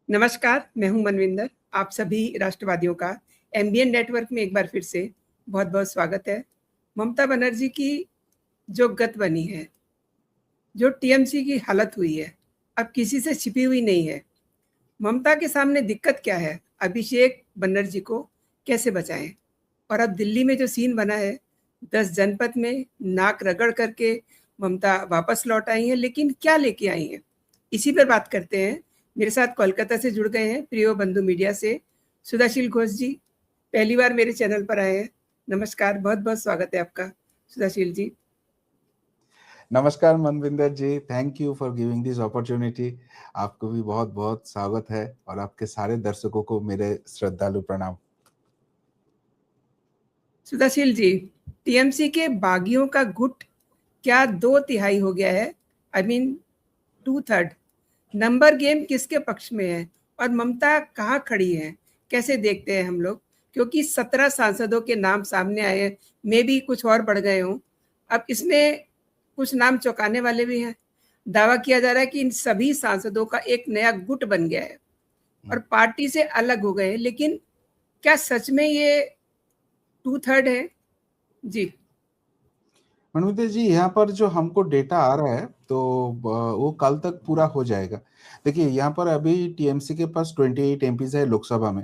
नमस्कार, मैं हूँ मनविंदर। आप सभी राष्ट्रवादियों का एमबीएन नेटवर्क में एक बार फिर से बहुत-बहुत स्वागत है। ममता बनर्जी की जो गत बनी है, जो टीएमसी की हालत हुई है, अब किसी से छिपी हुई नहीं है। ममता के सामने दिक्कत क्या है? अभिषेक बनर्जी को कैसे बचाएँ? और अब दिल्ली में जो सीन बना है, 10 जनपद में नाक रगड़ करके ममता वापस लौट आई हैं, लेकिन क्या लेके आई हैं? इसी पर बात करते हैं। मेरे साथ कोलकाता से जुड़ गए हैं प्रियो बंधु मीडिया से सुधाशील घोष जी। पहली बार मेरे चैनल पर आए हैं। नमस्कार, बहुत-बहुत स्वागत है आपका सुधाशील जी। नमस्कार Manvinder ji, thank you for giving this opportunity. आपको भी बहुत बहुत स्वागत है और आपके सारे दर्शकों को मेरे श्रद्धालु प्रणाम। सुधाशील जी, टीएमसी के बागियों का गुट क्या 2/3 हो गया है? I mean 2/3। नंबर गेम किसके पक्ष में है और ममता कहाँ खड़ी है? कैसे देखते हैं हम लोग? क्योंकि 17 सांसदों के नाम सामने आए हैं, मे बी कुछ और बढ़ गए हों। अब इसमें कुछ नाम चौंकाने वाले भी हैं। दावा किया जा रहा है कि इन सभी सांसदों का एक नया गुट बन गया है और पार्टी से अलग हो गए हैं, लेकिन क्या सच में ये 2/3 है? जी। मनविंदर जी, यहाँ पर जो हमको डेटा आ रहा है तो वो कल तक पूरा हो जाएगा। देखिए, यहाँ पर अभी टीएमसी के पास 28 एमपीज है लोकसभा में,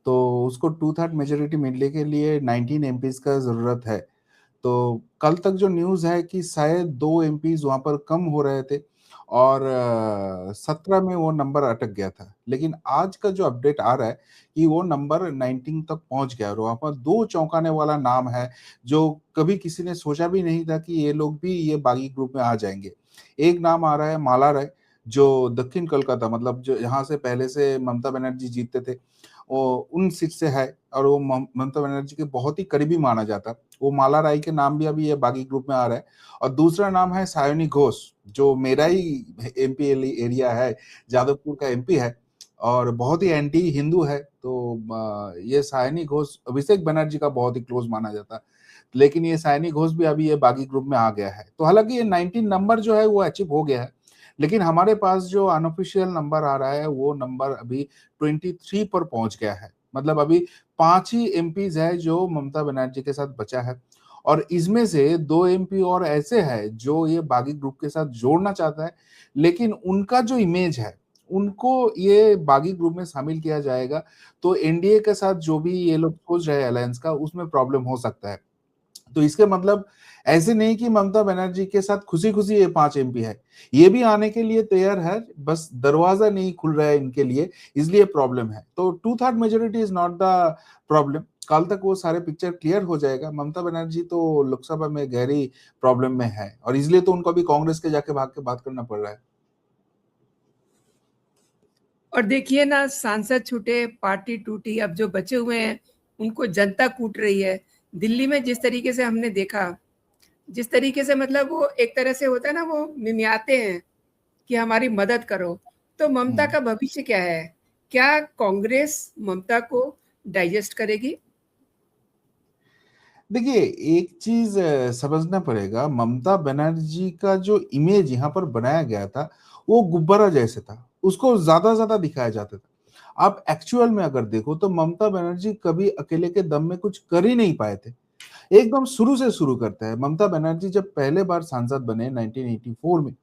तो उसको 2/3 मेजोरिटी मिलने के लिए 19 एमपीज का जरूरत है। तो कल तक जो न्यूज़ है कि शायद 2 एमपीज़ वहाँ पर कम हो रहे थे और 17 में वो नंबर अटक गया था। लेकिन आज का जो अपडेट आ रहा है कि वो नंबर 19 तक पहुँच गया और वहाँ पर 2 चौंकाने वाला नाम है, जो कभी किसी ने सोचा भी नहीं था कि ये लोग भी ये बागी ग्रुप में आ जाएँगे। एक नाम आ रहा है माला राय, जो दक्षिण कोलकाता मतलब जो यहाँ से पहले से ममता बनर्जी जीतते थे, वो उन सीट से है और वो ममता बनर्जी के बहुत ही करीबी माना जाता है। वो माला राय के नाम भी अभी ये बागी ग्रुप में आ रहा है और दूसरा नाम है सायोनी घोष, जो मेरा ही एमपी एरिया है, जादवपुर का एमपी है और बहुत ही एंटी हिंदू है। तो ये सायनी घोष अभिषेक बनर्जी का बहुत ही क्लोज माना जाता है, लेकिन ये सायनी घोष भी अभी ये बागी ग्रुप में आ गया है। तो हालांकि ये 19 नंबर जो है वो अचीव हो गया है, लेकिन हमारे पास जो अनऑफिशियल नंबर आ रहा है वो नंबर अभी 23 पर पहुंच गया है। मतलब अभी 5 ही एमपीज है जो ममता बनर्जी के साथ बचा है और इसमें से 2 एमपी और ऐसे हैं जो ये बागी ग्रुप के साथ जोड़ना चाहता है, लेकिन उनका जो इमेज है उनको ये बागी ग्रुप में शामिल किया जाएगा तो एनडीए के साथ जो भी ये लोग सोच रहे हैं अलायंस का, उसमें प्रॉब्लम हो सकता है। तो इसके मतलब ऐसे नहीं कि ममता बनर्जी के साथ खुशी-खुशी ये 5 एमपी है। ये भी आने के लिए तैयार है, बस दरवाज़ा नहीं खुल रहा है इनके लिए, इसलिए प्रॉब्लम है। तो 2/3 majority is not the problem. कल तक वो सारे पिक्चर क्लियर हो जाएगा। ममता बनर्जी तो लोकसभा में गहरी प्रॉब्लम में है और इसलिए तो उनको अभी कांग्रेस के जाके भाग के बात करना पड़ रहा है। और देखिए ना, सांसद छूटे, पार्टी टूटी, अब जो बचे हुए हैं, उनको जनता कूट रही है। दिल्ली में जिस तरीके से हमने देखा, जिस तरीके से मतलब वो एक तरह से होता है ना, वो मिमियाते हैं कि हमारी मदद करो। तो ममता हम्म। का भविष्य क्या है? क्या कांग्रेस ममता को डाइजेस्ट करेगी? देखिए, एक चीज समझना पड़ेगा, ममता बनर्जी का जो इमेज यहाँ पर बनाया गया था वो गुब्बारा जैसे था, उसको ज्यादा ज्यादा दिखाया जाता था। आप एक्चुअल में अगर देखो तो ममता बनर्जी कभी अकेले के दम में कुछ कर ही नहीं पाए थे। एकदम शुरू से शुरू करते हैं। ममता बनर्जी जब पहले बार सांसद बने 1984 में,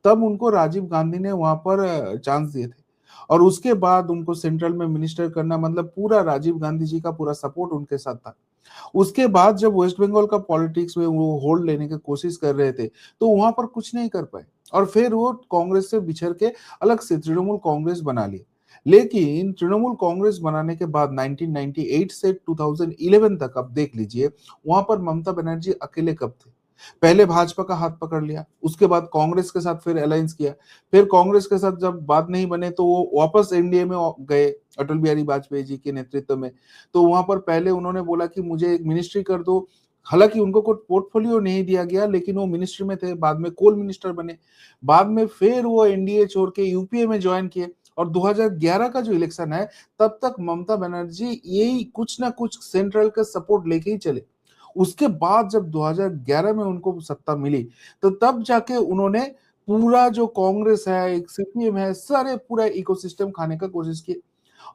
तब उनको राजीव गांधी ने वहां पर चांस दिए थे और उसके बाद उनको सेंट्रल में मिनिस्टर करना, मतलब पूरा राजीव गांधी जी का पूरा सपोर्ट उनके साथ था। उसके बाद जब वेस्ट बंगाल का पॉलिटिक्स में वो होल्ड लेने की कोशिश कर रहे थे तो वहां पर कुछ नहीं कर पाए और फिर वो कांग्रेस से बिछड़ के अलग से तृणमूल कांग्रेस बना लिए। लेकिन तृणमूल कांग्रेस बनाने के बाद 1998 से 2011 तक आप देख लीजिए, वहां पर ममता बनर्जी अकेले कब थे। पहले भाजपा का हाथ पकड़ लिया, उसके बाद कांग्रेस के साथ फिर अलायंस किया, फिर कांग्रेस के साथ जब बात नहीं बने तो वो वापस एनडीए में गए अटल बिहारी वाजपेयी जी के नेतृत्व में। तो वहां पर पहले उन्होंने बोला कि मुझे एक मिनिस्ट्री कर दो। हालांकि उनको कोई पोर्टफोलियो नहीं दिया गया, लेकिन वो मिनिस्ट्री में थे, बाद में कोल मिनिस्टर बने। बाद में फिर वो एनडीए छोड़ के यूपीए में ज्वाइन किए और 2011 का जो इलेक्शन है, तब तक ममता बनर्जी यही कुछ ना कुछ सेंट्रल का सपोर्ट लेके ही चले। उसके बाद जब 2011 में उनको सत्ता मिली, तो तब जाके उन्होंने पूरा जो कांग्रेस है, एक सीपीएम है, सारे पूरा इकोसिस्टम खाने का कोशिश किए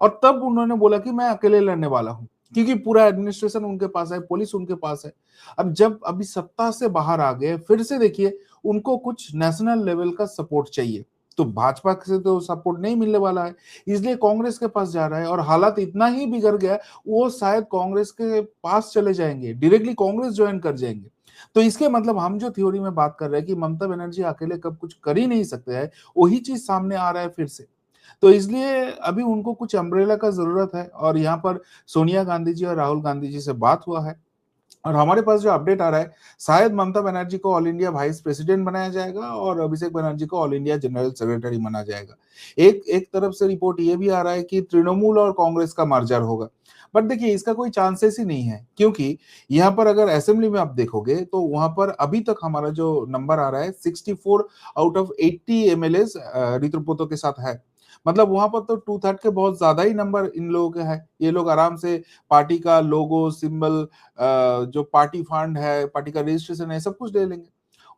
और तब उन्होंने बोला कि मैं अकेले लड़ने वाला हूं, क्योंकि पूरा एडमिनिस्ट्रेशन उनके पास है, पुलिस उनके पास है। अब जब अभी सत्ता से बाहर आ गए, फिर से देखिए उनको कुछ नेशनल लेवल का सपोर्ट चाहिए, तो भाजपा से तो सपोर्ट नहीं मिलने वाला है, इसलिए कांग्रेस के पास जा रहा है और हालात इतना ही बिगड़ गया, वो शायद कांग्रेस के पास चले जाएंगे, डायरेक्टली कांग्रेस ज्वाइन कर जाएंगे। तो इसके मतलब हम जो थ्योरी में बात कर रहे हैं कि ममता बनर्जी अकेले कब कुछ कर ही नहीं सकते हैं, वही चीज सामने आ रहा है फिर से। तो इसलिए अभी उनको कुछ अम्ब्रेला का जरूरत है और यहाँ पर सोनिया गांधी जी और राहुल गांधी जी से बात हुआ है और हमारे पास जो अपडेट आ रहा है, शायद ममता बनर्जी को ऑल इंडिया वाइस प्रेसिडेंट बनाया जाएगा और अभिषेक बनर्जी को ऑल इंडिया जनरल सेक्रेटरी बना जाएगा। एक एक तरफ से रिपोर्ट ये भी आ रहा है कि तृणमूल और कांग्रेस का मर्जर होगा, बट देखिए इसका कोई चांसेस ही नहीं है, क्योंकि यहाँ पर अगर असेंबली में आप देखोगे तो वहां पर अभी तक हमारा जो नंबर आ रहा है 64 आउट ऑफ 80 एमएलए ऋतुपोतो के साथ है। मतलब वहां पर तो 2/3 के बहुत ज्यादा ही नंबर इन लोगों के है। ये लोग आराम से पार्टी का लोगो, सिंबल, जो पार्टी फंड है, पार्टी का रजिस्ट्रेशन है, सब कुछ ले लेंगे।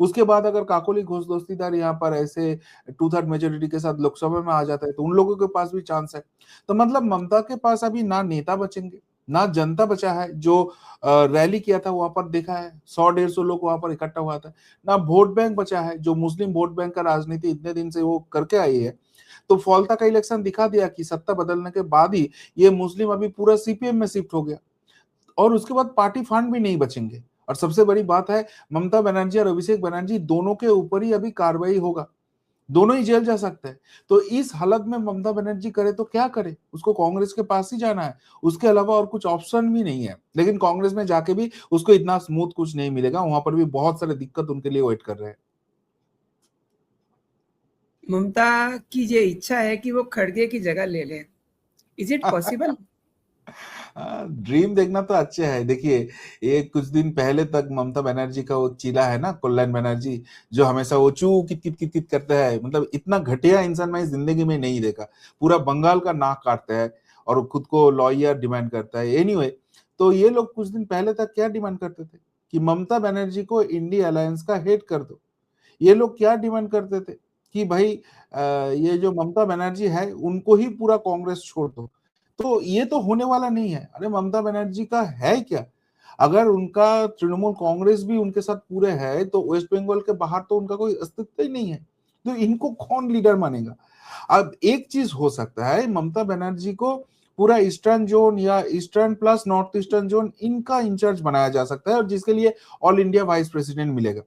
उसके बाद अगर काकोली घोष दोस्तीदार यहाँ पर ऐसे 2/3 मेजोरिटी के साथ लोकसभा में आ जाता है तो उन लोगों के पास भी चांस है। तो मतलब ममता के पास अभी ना नेता बचेंगे, ना जनता बचा है। जो रैली किया था वहां पर देखा है 100-150 लोग वहां पर इकट्ठा हुआ था। ना वोट बैंक बचा है, जो मुस्लिम वोट बैंक का राजनीति इतने दिन से वो करके आई है। तो फौलता का इलेक्शन दिखा दिया कि सत्ता बदलने के बाद ही ये मुस्लिम अभी पूरा सीपीएम में शिफ्ट हो गया और उसके बाद पार्टी फंड भी नहीं बचेंगे। और सबसे बड़ी बात है, ममता बनर्जी और अभिषेक बनर्जी दोनों के ऊपर ही अभी कार्रवाई होगा, दोनों ही जेल जा सकते हैं। तो इस हालत में ममता बनर्जी करे तो क्या करे, उसको कांग्रेस के पास ही जाना है, उसके अलावा और कुछ ऑप्शन भी नहीं है। लेकिन कांग्रेस में जाके भी उसको इतना स्मूथ कुछ नहीं मिलेगा, वहां पर भी बहुत सारे दिक्कत उनके लिए वेट कर रहे हैं। ममता की ये इच्छा है कि वो खड़गे की जगह ले ले। Is it possible? ड्रीम देखना तो अच्छा है। देखिए ये कुछ दिन पहले तक ममता बनर्जी का वो चीला है ना, कल्याण बनर्जी, जो हमेशा वो चू कित कित कित कित करता है, मतलब इतना घटिया इंसान मैं जिंदगी में नहीं देखा। पूरा बंगाल का नाक काटता है और खुद को लॉयर डिमांड करता है। एनीवे, तो ये लोग कुछ दिन पहले तक क्या डिमांड करते थे कि ममता बनर्जी को इंडिया अलायंस का हेड कर दो। ये लोग क्या डिमांड करते थे कि भाई ये जो ममता बनर्जी है उनको ही पूरा कांग्रेस छोड़ दो। तो ये तो होने वाला नहीं है। अरे ममता बनर्जी का है क्या, अगर उनका तृणमूल कांग्रेस भी उनके साथ पूरे है तो वेस्ट बंगाल के बाहर तो उनका कोई अस्तित्व ही नहीं है। तो इनको कौन लीडर मानेगा। अब एक चीज हो सकता है, ममता बनर्जी को पूरा ईस्टर्न जोन या eastern plus north eastern zone इनका इंचार्ज बनाया जा सकता है और जिसके लिए ऑल इंडिया वाइस प्रेसिडेंट मिलेगा।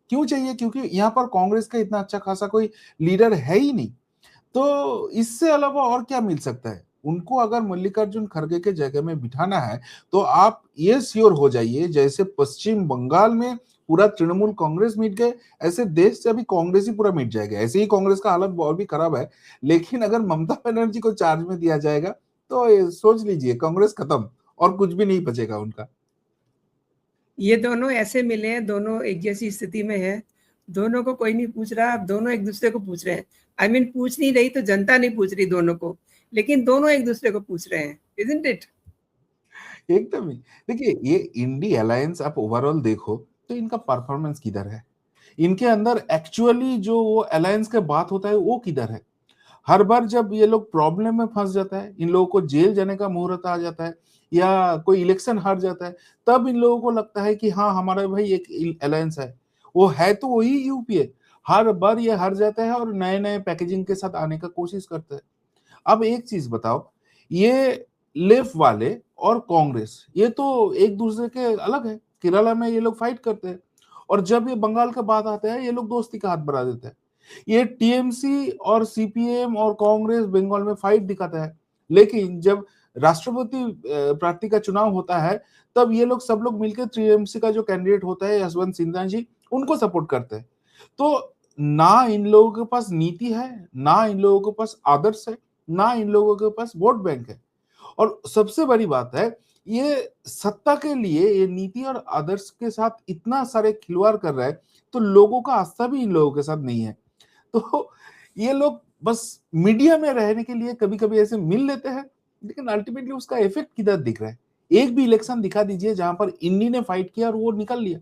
क्यों चाहिए, क्योंकि यहाँ पर कांग्रेस का इतना अच्छा खासा कोई लीडर है ही नहीं। तो इससे अलावा और क्या मिल सकता है उनको, अगर मल्लिकार्जुन खड़गे के जगह में बिठाना है तो आप ये श्योर हो जाइए, जैसे पश्चिम बंगाल में पूरा तृणमूल कांग्रेस मिट गए, ऐसे देश से अभी कांग्रेस ही पूरा मिट जाएगा। ऐसे ही कांग्रेस का हालत बहुत भी खराब है, लेकिन अगर ममता बनर्जी को चार्ज में दिया जाएगा तो ये सोच लीजिए कांग्रेस खत्म और कुछ भी नहीं बचेगा उनका। ये दोनों ऐसे मिले हैं, दोनों एक जैसी स्थिति में है, दोनों को कोई नहीं पूछ रहा, अब दोनों एक दूसरे को पूछ रहे हैं। आई मीन पूछ नहीं रही तो जनता नहीं पूछ रही दोनों को, लेकिन दोनों एक दूसरे को पूछ रहे हैं। Isn't it? एकदम ही। देखिए ये इंडी अलायंस आप ओवरऑल देखो तो इनका परफॉर्मेंस किधर है, इनके अंदर एक्चुअली जो वो अलायंस के बात होता है वो किधर है। हर बार जब ये लोग प्रॉब्लम में फंस जाता है, इन लोगों को जेल जाने का मुहूर्त आ जाता है या कोई इलेक्शन हार जाता है, तब इन लोगों को लगता है कि हाँ हमारा भाई एक अलायंस है। वो है तो वही यूपीए, हर बार ये हार जाता है और नए नए पैकेजिंग के साथ आने का कोशिश करता है। अब एक चीज बताओ, ये लेफ्ट वाले और कांग्रेस ये तो एक दूसरे के अलग है। केरला में ये लोग फाइट करते हैं और जब ये बंगाल का बात आता है ये लोग दोस्ती का हाथ बढ़ा देते हैं। ये टीएमसी और सीपीएम और कांग्रेस बंगाल में फाइट दिखाता है, लेकिन जब राष्ट्रपति प्रार्थी का चुनाव होता है तब ये लोग सब लोग मिलकर टीएमसी का जो कैंडिडेट होता है यशवंत सिन्हा जी, उनको सपोर्ट करते हैं। तो ना इन लोगों के पास नीति है, ना इन लोगों के पास आदर्श है, ना इन लोगों के पास वोट बैंक है। और सबसे बड़ी बात है, ये सत्ता के लिए ये नीति और आदर्श के साथ इतना सारे खिलवाड़ कर रहा है, तो लोगों का आस्था भी इन लोगों के साथ नहीं है। तो ये लोग बस मीडिया में रहने के लिए कभी कभी ऐसे मिल लेते हैं, लेकिन अल्टीमेटली उसका इफेक्ट किधर दिख रहा है। एक भी इलेक्शन दिखा दीजिए जहां पर इंडी ने फाइट किया और वो निकल लिया।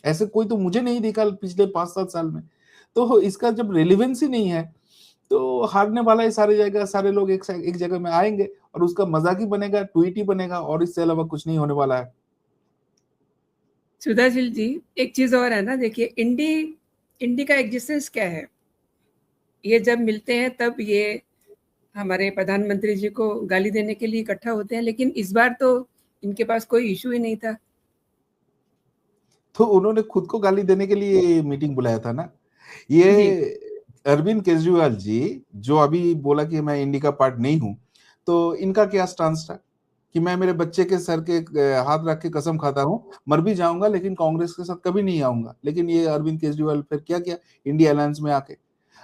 ऐसे कोई तो मुझे नहीं दिखा पिछले 5-7 साल में। तो इसका जब रिलेवेंस ही नहीं है, तो हारने वाला ही सारी जगह, सारे लोग एक जगह में आएंगे और उसका मजाक ही बनेगा, ट्वीट ही बनेगा, और इससे अलावा कुछ नहीं होने वाला है। सुधाशील जी, एक चीज और है ना, देखिए इंडी का एग्जिस्टेंस क्या है। ये जब मिलते हैं तब ये हमारे प्रधानमंत्री जी को गाली देने के लिए इकट्ठा होते हैं, लेकिन इस बार तो इनके पास कोई इशू ही नहीं था। तो उन्होंने खुद को गाली देने के लिए मीटिंग बुलाया था ना। जी। ये अरविंद केजरीवाल जी जो अभी बोला कि मैं इंडी का पार्ट नहीं हूं, तो इनका क्या स्टांस था कि मैं मेरे बच्चे के सर के हाथ रख के कसम खाता हूं, मर भी जाऊंगा लेकिन कांग्रेस के साथ कभी नहीं आऊंगा। लेकिन ये अरविंद केजरीवाल फिर क्या किया, इंडिया अलायंस में आके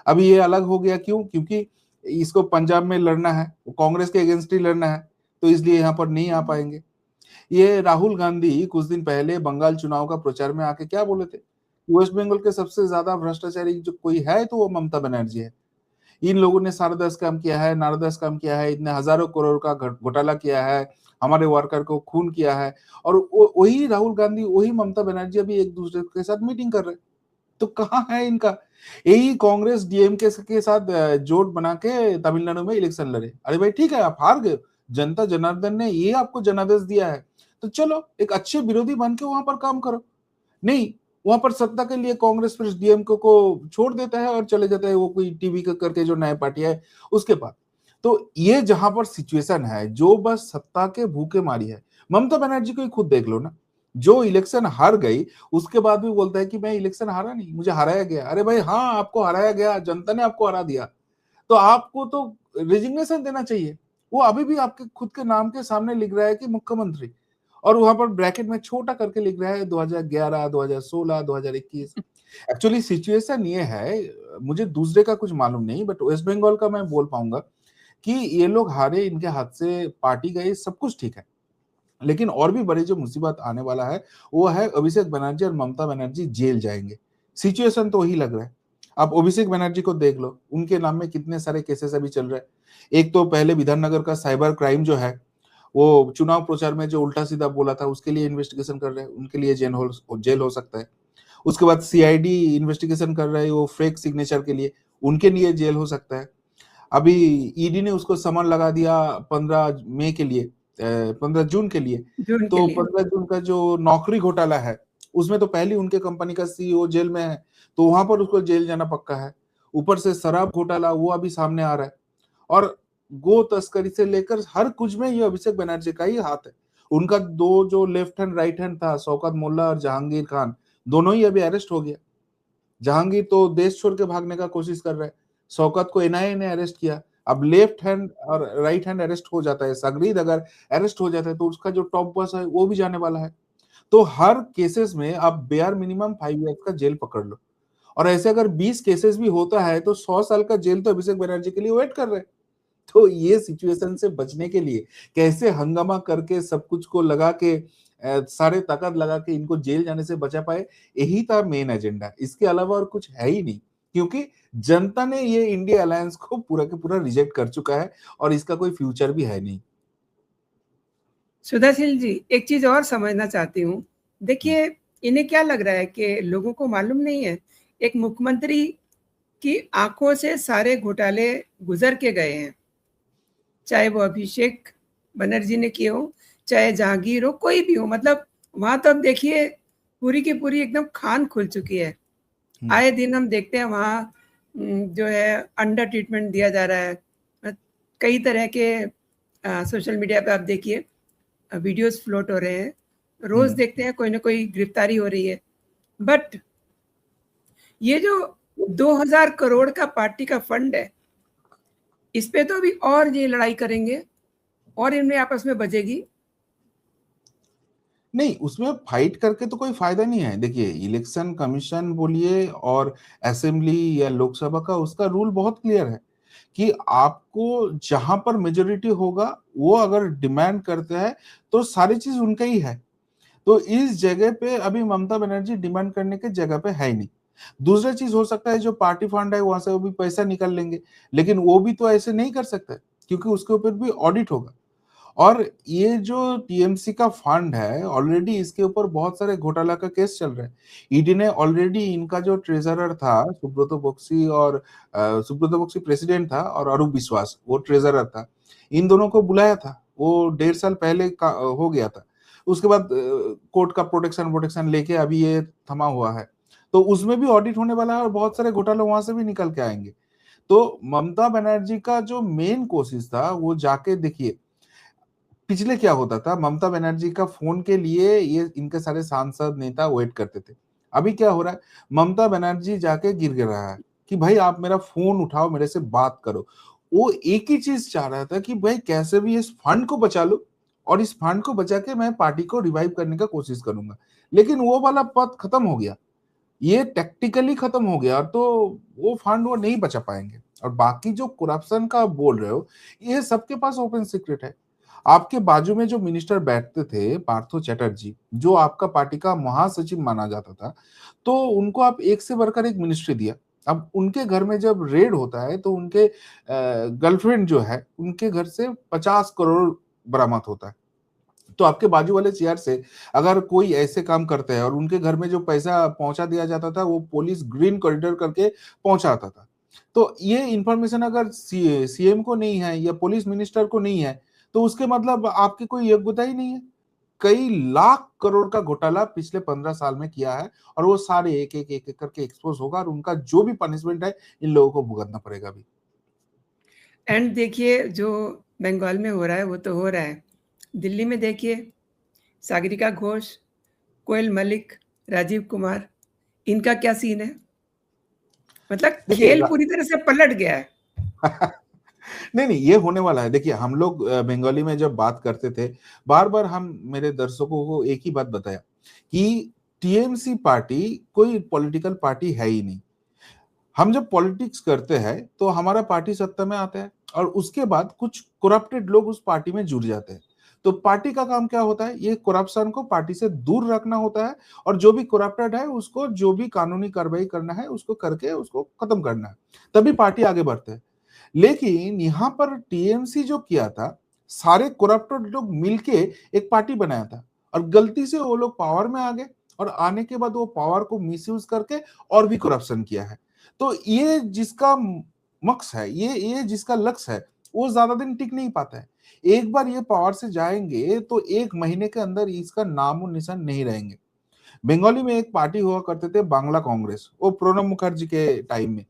अभी ये अलग हो गया। क्यों? क्योंकि इसको पंजाब में लड़ना है, कांग्रेस के अगेंस्ट ही लड़ना है, तो इसलिए यहाँ पर नहीं आ पाएंगे। ये राहुल गांधी कुछ दिन पहले बंगाल चुनाव का प्रचार में आके क्या बोले थे, वेस्ट बंगाल के सबसे ज्यादा भ्रष्टाचारी जो कोई है तो वो ममता बनर्जी है। इन लोगों ने सारा काम किया है, नारदस काम किया है, इतने हजारों करोड़ का घोटाला किया है, हमारे वर्कर को खून किया है। और वही राहुल गांधी, वही ममता बनर्जी अभी एक दूसरे के साथ मीटिंग कर रहे हैं। तो कहाँ है इनका? यही कांग्रेस डीएमके के साथ जोड़ बना के तमिलनाडु में इलेक्शन लड़े। अरे भाई ठीक है, आप हार गए, जनता जनार्दन ने ये आपको जनादेश दिया है, तो चलो एक अच्छे विरोधी बन के वहां पर काम करो। नहीं, वहां पर सत्ता के लिए कांग्रेस फिर डीएमके को छोड़ देता है और चले जाता है वो कोई टीवी का करके जो नया पार्टी है उसके पास। तो ये जहां पर सिचुएशन है, जो बस सत्ता के भूखे मारी है। ममता बनर्जी को ही खुद देख लो ना, जो इलेक्शन हार गई उसके बाद भी बोलता है कि मैं इलेक्शन हारा नहीं, मुझे हराया गया। अरे भाई हाँ, आपको हराया गया, जनता ने आपको हरा दिया, तो आपको तो रेजिग्नेशन देना चाहिए। वो अभी भी आपके खुद के नाम के सामने लिख रहा है कि मुख्यमंत्री, और वहां पर ब्रैकेट में छोटा करके लिख रहा है 2011, 2016, 2021। एक्चुअली सिचुएशन ये है, मुझे दूसरे का कुछ मालूम नहीं, बट वेस्ट बंगाल का मैं बोल पाऊंगा कि ये लोग हारे, इनके हाथ से पार्टी गई, सब कुछ ठीक है। लेकिन और भी बड़ी जो मुसीबत आने वाला है वो है अभिषेक बनर्जी और ममता बनर्जी जेल जाएंगे। सिचुएशन तो वही लग रहा है। आप अभिषेक बनर्जी को देख लो, उनके नाम में कितने सारे केसेस अभी चल रहे हैं। एक तो पहले विधाननगर का साइबर क्राइम जो है, वो चुनाव प्रचार में जो उल्टा सीधा बोला था उसके लिए इन्वेस्टिगेशन कर रहे हैं, उनके लिए जेल हो सकता है। उसके बाद सीआईडी इन्वेस्टिगेशन कर रहे हैं वो फेक सिग्नेचर के लिए, उनके लिए जेल हो सकता है। अभी ईडी ने उसको समन लगा दिया 15 मई के लिए, 15 जून के लिए। जून के तो लिए। 15 जून का जो नौकरी घोटाला है उसमें तो पहले उनके कंपनी का सीईओ जेल में है, तो वहां पर उसको जेल जाना पक्का है। ऊपर से शराब घोटाला वो अभी सामने आ रहा है, और गो तस्करी से लेकर हर कुछ में ये अभिषेक बनर्जी का ही हाथ है। उनका दो जो लेफ्ट हैंड राइट हैंड था, शौकत मोल्ला और जहांगीर खान, दोनों ही अभी अरेस्ट हो गया। जहांगीर तो देश छोड़ के भागने का कोशिश कर रहा है, शौकत को एनआईए ने अरेस्ट किया। अब लेफ्ट हैंड और राइट हैंड अरेस्ट हो जाता है, सगरीद अगर अरेस्ट हो जाता है तो उसका जो टॉप बॉस है वो भी जाने वाला है। तो हर केसेस में आप बेयर मिनिमम 5 ईयर का जेल पकड़ लो, और ऐसे अगर 20 केसेस भी होता है तो 100 साल का जेल तो अभिषेक बनर्जी के लिए वेट कर रहे हैं। तो ये सिचुएशन से बचने के लिए कैसे हंगामा करके सब कुछ को लगा के सारे ताकत लगा के इनको जेल जाने से बचा पाए, यही था मेन एजेंडा। इसके अलावा और कुछ है ही नहीं, क्योंकि जनता ने ये इंडिया अलायंस को पूरा के पूरा रिजेक्ट कर चुका है और इसका कोई फ्यूचर भी है नहीं। सुधाशील जी, एक चीज और समझना चाहती हूँ। देखिए, इन्हें क्या लग रहा है कि लोगों को मालूम नहीं है, एक मुख्यमंत्री की आंखों से सारे घोटाले गुजर के गए हैं, चाहे वो अभिषेक बनर्जी ने किए हो, चाहे जहांगीर हो, कोई भी हो। मतलब वहां तो अब देखिए पूरी की पूरी एकदम खान खुल चुकी है। आए दिन हम देखते हैं वहाँ जो है अंडर ट्रीटमेंट दिया जा रहा है। कई तरह के सोशल मीडिया पे आप देखिए वीडियोस फ्लोट हो रहे हैं, रोज देखते हैं कोई ना कोई गिरफ्तारी हो रही है। बट ये जो 2000 करोड़ का पार्टी का फंड है, इस पे तो अभी और ये लड़ाई करेंगे और इनमें आपस में बजेगी। नहीं, उसमें फाइट करके तो कोई फायदा नहीं है। देखिए, इलेक्शन कमीशन बोलिए और असेंबली या लोकसभा का उसका रूल बहुत क्लियर है कि आपको जहां पर मेजोरिटी होगा वो अगर डिमांड करते हैं तो सारी चीज उनका ही है। तो इस जगह पे अभी ममता बनर्जी डिमांड करने के जगह पे है ही नहीं। दूसरा चीज हो सकता है जो पार्टी फंड है वहां से वो भी पैसा निकाल लेंगे, लेकिन वो भी तो ऐसे नहीं कर सकते क्योंकि उसके ऊपर भी ऑडिट होगा। और ये जो टीएमसी का फंड है, ऑलरेडी इसके ऊपर बहुत सारे घोटाला का केस चल रहा है। ईडी ने ऑलरेडी इनका जो ट्रेजरर था सुब्रतो बक्सी, और सुब्रतो बक्सी प्रेसिडेंट था और अरूप विश्वास वो ट्रेजरर था, इन दोनों को बुलाया था। वो 1.5 साल पहले का हो गया था। उसके बाद कोर्ट का प्रोटेक्शन प्रोटेक्शन लेके अभी ये थमा हुआ है। तो उसमें भी ऑडिट होने वाला है और बहुत सारे घोटाले वहां से भी निकल के आएंगे। तो ममता बनर्जी का जो मेन कोशिश था वो जाके देखिए, पिछले क्या होता था, ममता बनर्जी का फोन के लिए ये इनके सारे सांसद नेता वेट करते थे। अभी क्या हो रहा है, ममता बनर्जी जाके गिर गिर रहा है कि भाई आप मेरा फोन उठाओ, मेरे से बात करो। वो एक ही चीज चाह रहा था कि भाई कैसे भी इस फंड को बचा लो, और इस फंड को बचा के मैं पार्टी को रिवाइव करने का कोशिश करूंगा। लेकिन वो वाला पथ खत्म हो गया, ये टैक्टिकली खत्म हो गया, तो वो फंड वो नहीं बचा पाएंगे। और बाकी जो करप्शन का आप बोल रहे हो, ये सबके पास ओपन सीक्रेट है। आपके बाजू में जो मिनिस्टर बैठते थे पार्थो चैटर्जी, जो आपका पार्टी का महासचिव माना जाता था, तो उनको आप एक से बढ़कर एक मिनिस्ट्री दिया। अब उनके घर में जब रेड होता है तो उनके गर्लफ्रेंड जो है उनके घर से 50 करोड़ बरामद होता है। तो आपके बाजू वाले चेयर से अगर कोई ऐसे काम करते हैं और उनके घर में जो पैसा पहुंचा दिया जाता था वो पुलिस ग्रीन कॉरिडोर करके पहुंचाता था। तो ये इंफॉर्मेशन अगर सीएम को नहीं है या पुलिस मिनिस्टर को नहीं है, तो उसके मतलब आपकी कोई योग्यता ही नहीं है। कई लाख करोड़ का घोटाला पिछले 15 साल में किया है, और वो सारे एक एक एक एक करके एक्सपोज होगा, और उनका जो भी पनिशमेंट है इन लोगों को भुगतना पड़ेगा भी। एंड देखिए, जो बंगाल में हो रहा है वो तो हो रहा है। दिल्ली में देखिए, सागरिका घोष, कोयल मलिक, राजीव कुमार, इनका क्या सीन है? मतलब देखिए खेल पूरी तरह से पलट गया है। नहीं नहीं, ये होने वाला है। देखिए हम लोग बंगाली में जब बात करते थे, बार बार हम मेरे दर्शकों को एक ही बात बताया कि टीएमसी पार्टी कोई पॉलिटिकल पार्टी है ही नहीं। हम जब पॉलिटिक्स करते हैं तो हमारा पार्टी सत्ता में आता है, और उसके बाद कुछ करप्टेड लोग उस पार्टी में जुड़ जाते हैं। तो पार्टी का काम क्या होता है, ये करप्शन को पार्टी से दूर रखना होता है, और जो भी करप्टेड है उसको जो भी कानूनी कार्रवाई करना है उसको करके उसको खत्म करना है, तभी पार्टी आगे बढ़ते हैं। लेकिन यहां पर टीएमसी जो किया था, सारे करप्टेड लोग मिलके एक पार्टी बनाया था, और गलती से वो लोग पावर में आ गए, और आने के बाद वो पावर को मिसयूज करके और भी करप्शन किया है। तो ये जिसका मक्स है, ये जिसका लक्ष्य है, वो ज्यादा दिन टिक नहीं पाता है। एक बार ये पावर से जाएंगे तो 1 महीने के अंदर इसका नामो निशान नहीं रहेंगे। बंगाली में एक पार्टी हुआ करते थे बांग्ला कांग्रेस, वो प्रणब मुखर्जी के टाइम में,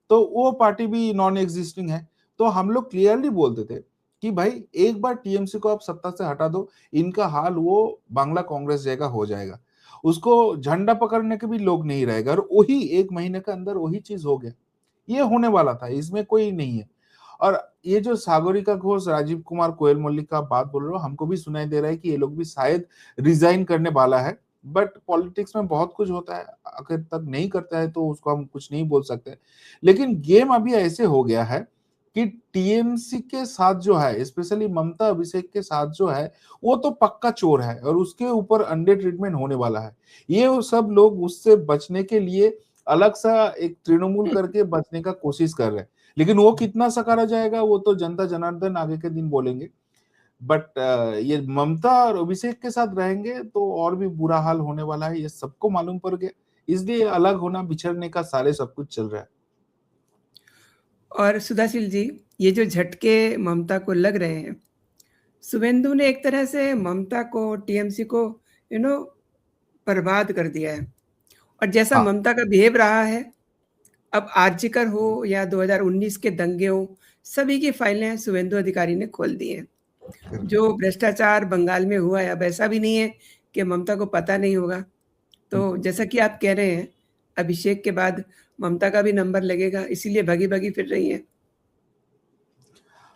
तो वो पार्टी भी नॉन एग्जिस्टिंग है। तो हम लोग क्लियरली बोलते थे कि भाई एक बार टीएमसी को आप सत्ता से हटा दो, इनका हाल वो बांग्ला कांग्रेस जैसा हो जाएगा। उसको झंडा पकड़ने के भी लोग नहीं रहेगा, और वही 1 महीने के अंदर वही चीज हो गया। ये होने वाला था, इसमें कोई नहीं है। और ये जो सागरिका घोष, राजीव कुमार, कोयल मल्लिक का बात बोल रहे हो, हमको भी सुनाई दे रहा है कि ये लोग भी शायद रिजाइन करने वाला है। बट पॉलिटिक्स में बहुत कुछ होता है, अगर तक नहीं करता है तो उसको हम कुछ नहीं बोल सकते। लेकिन गेम अभी ऐसे हो गया है कि टीएमसी के साथ जो है, स्पेशली ममता अभिषेक के साथ जो है, वो तो पक्का चोर है, और उसके ऊपर अंडर ट्रीटमेंट होने वाला है। ये वो सब लोग उससे बचने के लिए अलग सा एक तृणमूल करके बचने का कोशिश कर रहे हैं। लेकिन वो कितना सकारा जाएगा वो तो जनता जनार्दन आगे के दिन बोलेंगे। बट ये ममता और अभिषेक के साथ रहेंगे तो और भी बुरा हाल होने वाला है, ये सबको मालूम पड़ गया। इसलिए अलग होना, बिछड़ने का सारे सब कुछ चल रहा है। और सुधाशील जी, ये जो झटके ममता को लग रहे हैं, शुभेंदु ने एक तरह से ममता को, टीएमसी को यू नो बर्बाद कर दिया है। और जैसा हाँ, ममता का बिहेव रहा है, अब आरजीकर हो या 2019 के दंगे हो, सभी की फाइलें शुभेंदु अधिकारी ने खोल दी हैं। जो भ्रष्टाचार बंगाल में हुआ है, अब ऐसा भी नहीं है कि ममता को पता नहीं होगा। तो जैसा कि आप कह रहे हैं, अभिषेक के बाद ममता का भी नंबर लगेगा, इसीलिए भगी-भगी फिर रही हैं।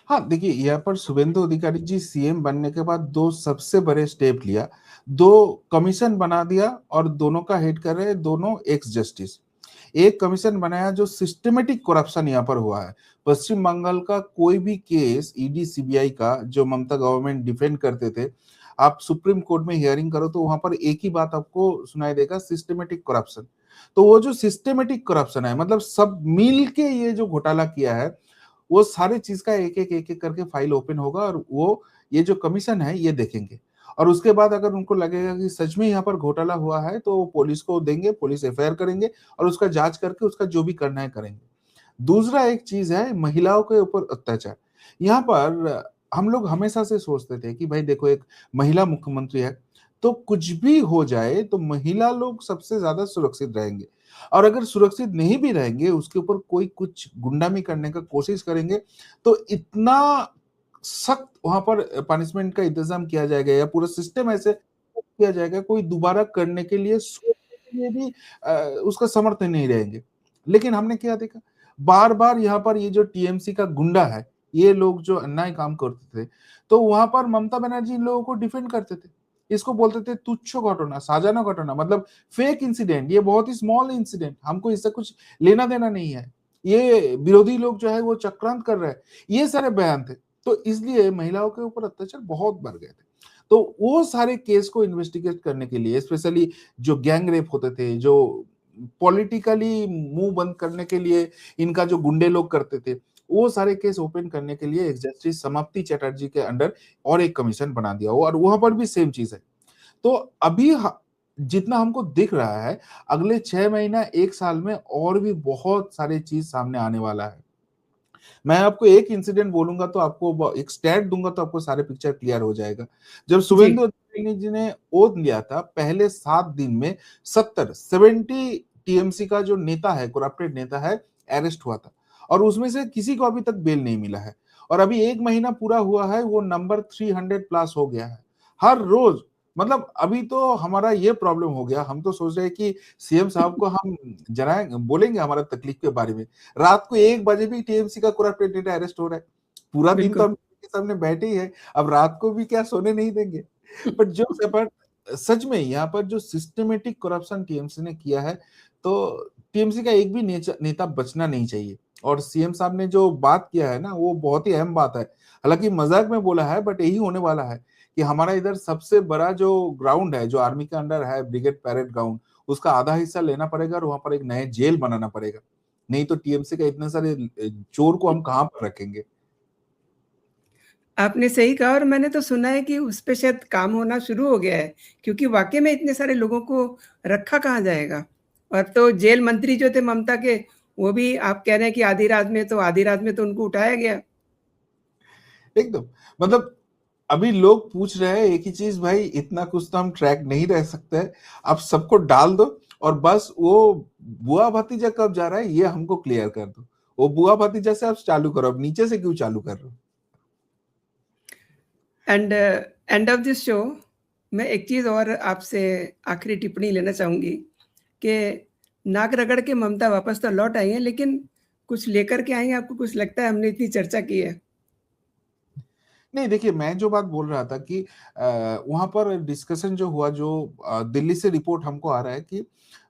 हाँ, देखिए यहाँ पर शुभेंदु अधिकारी जी सीएम बनने के बाद दो सबसे बड़े स्टेप लिया। दो कमीशन बना दिया, और दोनों का हेड कर रहे हैं दोनों एक्स जस्टिस। एक कमीशन बनाया जो सिस्टमेटिक करप्शन यहाँ पर हुआ है। पश्चिम बंगाल का कोई भी केस ईडी सीबीआई का जो ममता गवर्नमेंट डिफेंड करते थे, आप सुप्रीम कोर्ट में हियरिंग करो तो वहां पर एक ही बात आपको सुनाई देगा, सिस्टमेटिक करप्शन। तो वो जो सिस्टमेटिक करप्शन है, मतलब सब मिल के ये जो घोटाला किया है, वो सारे चीज का एक एक करके फाइल ओपन होगा, और वो ये जो कमीशन है ये देखेंगे, और उसके बाद अगर उनको लगेगा कि सच में यहाँ पर घोटाला हुआ है तो पुलिस को देंगे, पुलिस एफआईआर करेंगे और उसका जांच करके उसका जो भी करना है करेंगे। दूसरा एक चीज है महिलाओं के ऊपर अत्याचार। यहाँ पर हम लोग हमेशा से सोचते थे कि भाई देखो एक महिला मुख्यमंत्री है तो कुछ भी हो जाए तो महिला लोग सबसे ज्यादा सुरक्षित रहेंगे, और अगर सुरक्षित नहीं भी रहेंगे उसके ऊपर कोई कुछ गुंडामी करने का कोशिश करेंगे तो इतना सख्त वहां पर पनिशमेंट का इंतजाम किया जाएगा या पूरा सिस्टम ऐसे किया जाएगा, कोई दोबारा करने के लिए सोचने के लिए भी उसका समर्थन नहीं रहेंगे। लेकिन हमने क्या देखा, बार बार यहाँ पर ये जो टीएमसी का गुंडा है, ये लोग जो अन्याय काम करते थे तो वहां पर ममता बनर्जी इन लोगों को डिफेंड करते थे, इसको बोलते थे तुच्छ घटना, साजाना घटना, मतलब फेक इंसिडेंट, ये बहुत ही स्मॉल इंसिडेंट, हमको इससे कुछ लेना देना नहीं है, ये विरोधी लोग जो है वो चक्रांत कर रहे हैं, ये सारे बयान थे। तो इसलिए महिलाओं के ऊपर अत्याचार बहुत बढ़ गए थे। तो वो सारे केस को इन्वेस्टिगेट करने के लिए, स्पेशली जो गैंग रेप होते थे, जो पॉलिटिकली मुंह बंद करने के लिए इनका जो गुंडे लोग करते थे, वो सारे केस ओपन करने के लिए जस्टिस समाप्ति चटर्जी के अंडर और एक कमीशन बना दिया हो, और वहां पर भी सेम चीज है। तो अभी जितना हमको दिख रहा है, अगले 6 महीना 1 साल में और भी बहुत सारे चीज सामने आने वाला है। मैं आपको एक इंसिडेंट बोलूंगा तो आपको एक स्टैट दूंगा तो आपको सारे पिक्चर क्लियर हो जाएगा। जब जी। शुभेंदु अधिकारी जी ने ओथ लिया था, पहले 7 दिन में 70 टीएमसी का जो नेता है, करप्टेड नेता है, अरेस्ट हुआ था, और उसमें से किसी को अभी तक बेल नहीं मिला है। और अभी 1 महीना पूरा हुआ है, वो नंबर 300 प्लस हो गया है हर रोज। मतलब अभी तो हमारा ये प्रॉब्लम हो गया, हम तो सोच रहे हैं कि सीएम साहब को हम जरा बोलेंगे हमारा तकलीफ के बारे में। रात को 1 बजे भी टीएमसी का करप्टेड नेता अरेस्ट हो रहा है, पूरा दिन तो बिल्कुल। हम के सामने बैठे ही है, अब रात को भी क्या सोने नहीं देंगे। बट जो पर सच में यहाँ पर जो सिस्टमेटिक करप्शन टीएमसी ने किया है, तो टीएमसी का एक भी नेता बचना नहीं चाहिए। और सीएम साहब ने जो बात किया है ना, वो बहुत ही अहम बात है। हालांकि मजाक में बोला है, बट यही होने वाला है कि हमारा इधर सबसे बड़ा जो ग्राउंड है, जो आर्मी के अंडर है, ब्रिगेड पैरेड ग्राउंड, उसका आधा हिस्सा लेना पड़ेगा और वहां पर एक नए जेल बनाना पड़ेगा। नहीं तो टीएमसी का इतने सारे चोर को हम कहां पर रखेंगे। आपने सही कहा, और मैंने तो सुना है कि उस पे शायद काम होना शुरू हो गया है, क्योंकि वाक़ई में इतने सारे लोगों को रखा कहाँ जाएगा? और तो जेल मंत्री जो थे ममता के, वो भी आप कह रहे हैं कि आधी रात में तो उनको उठाया गया। एकदम, मतलब अभी लोग पूछ रहे हैं एक ही चीज, भाई इतना कुछ तो हम ट्रैक नहीं रह सकते हैं, आप सबको डाल दो और बस वो बुआ भतीजा कब जा रहा है ये हमको क्लियर कर दो। वो बुआ भतीजा से आप चालू करो, अब नीचे से क्यों चालू कर रहे हो। And end of this show, मैं एक चीज़ और आपसे आखिरी टिप्पणी लेना चाहूँगी कि नाक रगड़ के ममता वापस तो लौट आई हैं, लेकिन कुछ लेकर के आई हैं, आपको कुछ लगता है? हमने इतनी चर्चा की है। नहीं देखिए, मैं जो बात बोल रहा था कि वहां पर डिस्कशन जो हुआ, जो दिल्ली से रिपोर्ट हमको आ रहा है कि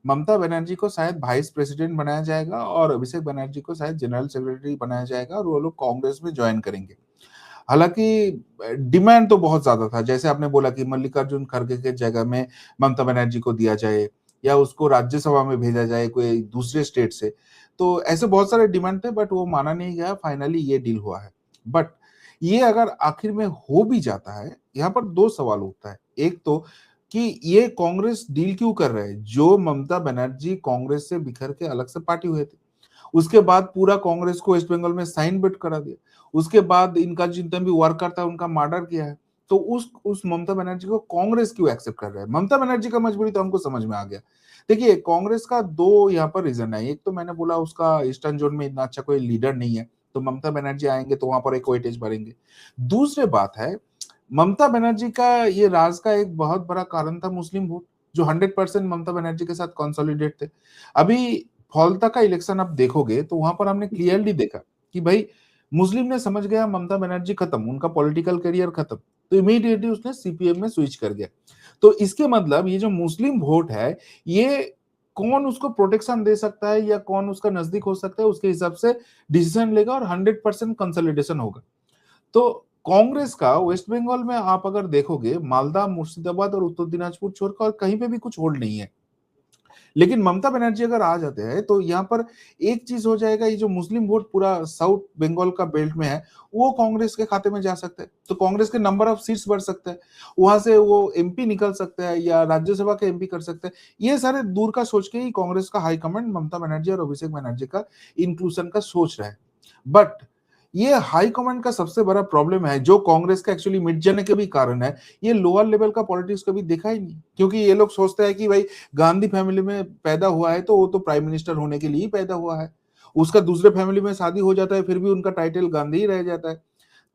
ममता बनर्जी को शायद वाइस प्रेसिडेंट बनाया जाएगा और अभिषेक बनर्जी को शायद जनरल सेक्रेटरी बनाया जाएगा और वो लोग कांग्रेस में ज्वाइन करेंगे। हालांकि डिमांड तो बहुत ज्यादा था, जैसे आपने बोला कि मल्लिकार्जुन खड़गे के जगह में ममता बनर्जी को दिया जाए या उसको राज्यसभा में भेजा जाए कोई दूसरे स्टेट से। तो ऐसे बहुत सारे डिमांड थे, बट वो माना नहीं गया, फाइनली ये डील हुआ है। बट ये अगर आखिर में हो भी जाता है, यहाँ पर दो सवाल उठता है। एक तो कि ये कांग्रेस डील क्यों कर रहे हैं, जो ममता बनर्जी कांग्रेस से बिखर के अलग से पार्टी हुए थे, उसके बाद पूरा कांग्रेस को वेस्ट बंगाल में साइन बिट करा दिया, उसके बाद इनका जितना भी वर्कर था उनका मर्डर किया है। तो उस ममता बनर्जी को कांग्रेस क्यों एक्सेप्ट कर रहा है? ममता बनर्जी का मजबूरी तो हमको समझ में आ गया। देखिए, कांग्रेस का दो यहाँ पर रीजन है। एक तो मैंने बोला उसका ईस्टर्न जोन में इतना अच्छा कोई लीडर नहीं है, तो ममता बनर्जी आएंगे तो वहां पर एक वेटेज बढ़ेंगे। दूसरी बात है, ममता बनर्जी का ये राज का एक बहुत बड़ा कारण था मुस्लिम वोट, जो 100% ममता बनर्जी के साथ कंसोलिडेट थे। अभी फौलता का इलेक्शन आप देखोगे तो वहां पर हमने क्लियरली देखा कि भाई मुस्लिम ने समझ गया ममता बनर्जी खत्म, उनका पॉलिटिकल करियर खत्म, तो इमीडिएटली उसने सीपीएम में स्विच कर गया। तो इसके मतलब ये जो मुस्लिम वोट है, ये कौन उसको प्रोटेक्शन दे सकता है या कौन उसका नजदीक हो सकता है, उसके हिसाब से डिसीजन लेगा और 100% कंसोलिडेशन होगा। तो कांग्रेस का वेस्ट बंगाल में आप अगर देखोगे, मालदा, मुर्शिदाबाद और उत्तर दिनाजपुर छोड़कर और कहीं पे भी कुछ होल्ड नहीं है। लेकिन ममता बनर्जी अगर आ जाते हैं तो यहाँ पर एक चीज हो जाएगा, ये जो मुस्लिम वोट पूरा साउथ बंगाल का बेल्ट में है वो कांग्रेस के खाते में जा सकता है, तो कांग्रेस के नंबर ऑफ सीट्स बढ़ सकते हैं, वहां से वो एमपी निकल सकते हैं या राज्यसभा के एमपी कर सकते हैं। ये सारे दूर का सोच के ही कांग्रेस का हाईकमांड ममता बनर्जी और अभिषेक बनर्जी का इंक्लूजन का सोच रहा है। बट ये हाई कमांड का सबसे बड़ा प्रॉब्लम है, जो कांग्रेस का एक्चुअली मिट जाने के भी कारण है, ये लोअर लेवल का पॉलिटिक्स कभी देखा ही नहीं, क्योंकि ये लोग सोचते हैं कि भाई गांधी फैमिली में पैदा हुआ है तो वो तो प्राइम मिनिस्टर होने के लिए ही पैदा हुआ है, उसका दूसरे फैमिली में शादी हो जाता है फिर भी उनका टाइटल गांधी ही रह जाता है।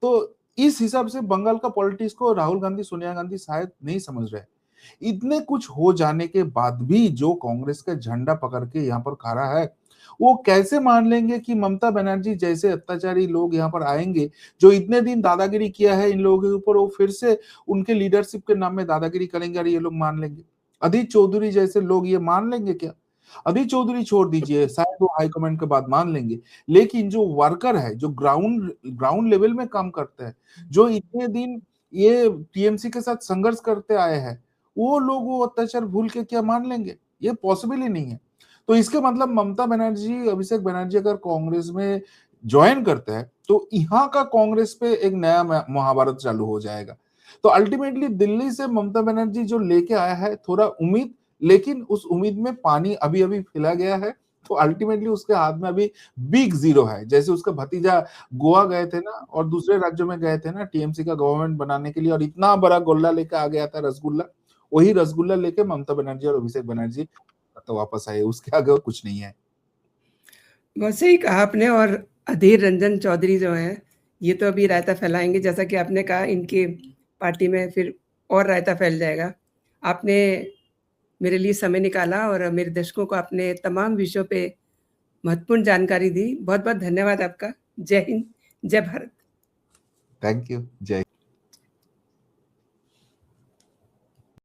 तो इस हिसाब से बंगाल का पॉलिटिक्स को राहुल गांधी सोनिया गांधी शायद नहीं समझ रहे। इतने कुछ हो जाने के बाद भी जो कांग्रेस का झंडा पकड़ के यहाँ पर खड़ा है, वो कैसे मान लेंगे कि ममता बनर्जी जैसे अत्याचारी लोग यहाँ पर आएंगे, जो इतने दिन दादागिरी किया है इन लोगों के ऊपर, वो फिर से उनके लीडरशिप के नाम में दादागिरी करेंगे और ये लोग मान लेंगे? अधीर चौधरी जैसे लोग ये मान लेंगे क्या? अधीर चौधरी छोड़ दीजिए, शायद वो हाईकमांड के बाद मान लेंगे, लेकिन जो वर्कर है, जो ग्राउंड ग्राउंड लेवल में काम करते हैं, जो इतने दिन ये टीएमसी के साथ संघर्ष करते आए हैं, वो लोग वो अत्याचार भूल के क्या मान लेंगे? ये पॉसिबल ही नहीं है। तो इसके मतलब ममता बनर्जी, अभिषेक बनर्जी अगर कांग्रेस में ज्वाइन करते हैं तो यहाँ का कांग्रेस पे एक नया महाभारत चालू हो जाएगा। तो अल्टीमेटली दिल्ली से ममता बनर्जी जो लेके आया है थोड़ा उम्मीद, लेकिन उस उम्मीद में पानी अभी अभी फैला गया है, तो अल्टीमेटली उसके हाथ में अभी बिग जीरो है। जैसे उसका भतीजा गोवा गए थे ना और दूसरे राज्यों में गए थे ना टीएमसी का गवर्नमेंट बनाने के लिए, और इतना बड़ा गोला लेके आ गया था रसगुल्ला, वही रसगुल्ला लेके ममता बनर्जी और अभिषेक बनर्जी तो वापस आए, उसके आगे और कुछ नहीं है। बहुत सही कहा आपने। और अधीर रंजन चौधरी जो हैं, ये तो अभी रायता फैलाएँगे, जैसा कि आपने कहा इनकी पार्टी में फिर और रायता फैल जाएगा। आपने मेरे लिए समय निकाला और मेरे दर्शकों को आपने तमाम विषयों पे महत्वपूर्ण जानकारी दी। बहुत-बहुत धन्यवाद आपका। जय हिंद, जय भारत। Thank you. जय